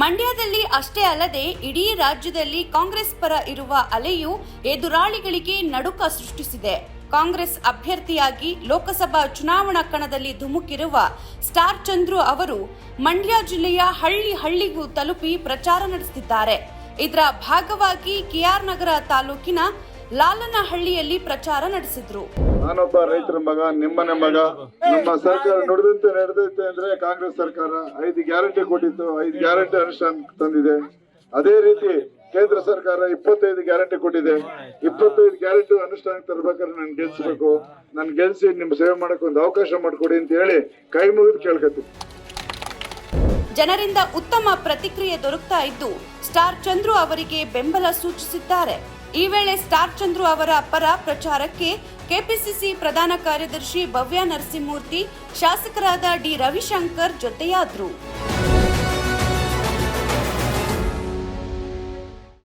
ಮಂಡ್ಯದಲ್ಲಿ ಅಷ್ಟೇ ಅಲ್ಲದೆ ಇಡೀ ರಾಜ್ಯದಲ್ಲಿ ಕಾಂಗ್ರೆಸ್ ಪರ ಇರುವ ಅಲೆಯು ಎದುರಾಳಿಗಳಿಗೆ ನಡುಕ ಸೃಷ್ಟಿಸಿದೆ. ಕಾಂಗ್ರೆಸ್ ಅಭ್ಯರ್ಥಿಯಾಗಿ ಲೋಕಸಭಾ ಚುನಾವಣಾ ಕಣದಲ್ಲಿ ಧುಮುಕಿರುವ ಸ್ಟಾರ್ ಚಂದ್ರು ಅವರು ಮಂಡ್ಯ ಜಿಲ್ಲೆಯ ಹಳ್ಳಿಗೂ ತಲುಪಿ ಪ್ರಚಾರ ನಡೆಸುತ್ತಿದ್ದಾರೆ. ಇದರ ಭಾಗವಾಗಿ ಕೆಆರ್ ನಗರ ತಾಲೂಕಿನ ಲಾಲನಹಳ್ಳಿಯಲ್ಲಿ ಪ್ರಚಾರ ನಡೆಸಿದ್ರು. ನಾನೊಬ್ಬ ರೈತರ ಮಗ, ನಿಮ್ಮನೆ ಮಗ. ನಮ್ಮ ಸರ್ಕಾರ ನುಡಿದಂತೆ ನಡೆದೈತೆ ಅಂದ್ರೆ ಕಾಂಗ್ರೆಸ್ ಸರ್ಕಾರ 5 ಗ್ಯಾರಂಟಿ ಕೊಟ್ಟಿತ್ತು, 5 ಗ್ಯಾರಂಟಿ ಅನುಷ್ಠಾನ ತಂದಿದೆ. ಅದೇ ರೀತಿ ಕೇಂದ್ರ ಸರ್ಕಾರ 25 ಗ್ಯಾರಂಟಿ ಕೊಟ್ಟಿದೆ. 25 ಗ್ಯಾರಂಟಿ ಅನುಷ್ಠಾನ ತರಬೇಕಾದ್ರೆ ನಾನು ಗೆಲ್ಸ್ಬೇಕು, ನಾನು ಗೆಲ್ಸಿ ನಿಮ್ ಸೇವೆ ಮಾಡಕ್ ಒಂದು ಅವಕಾಶ ಮಾಡಿಕೊಡಿ ಅಂತ ಹೇಳಿ ಕೈ ಮುಗಿದು ಕೇಳ್ಕತ್ತೀನಿ. ಜನರಿಂದ ಉತ್ತಮ ಪ್ರತಿಕ್ರಿಯೆ ದೊರಕ್ತಾ ಇದ್ದು ಸ್ಟಾರ್ ಚಂದ್ರು ಅವರಿಗೆ ಬೆಂಬಲ ಸೂಚಿಸಿದ್ದಾರೆ. ಈ ವೇಳೆ ಸ್ಟಾರ್ ಚಂದ್ರು ಅವರ ಪರ ಪ್ರಚಾರಕ್ಕೆ ಕೆಪಿಸಿಸಿ ಪ್ರಧಾನ ಕಾರ್ಯದರ್ಶಿ ಭವ್ಯ ನರಸಿಂಹಮೂರ್ತಿ, ಶಾಸಕರಾದ ಡಿ ರವಿಶಂಕರ್ ಜೊತೆಯಾದರು.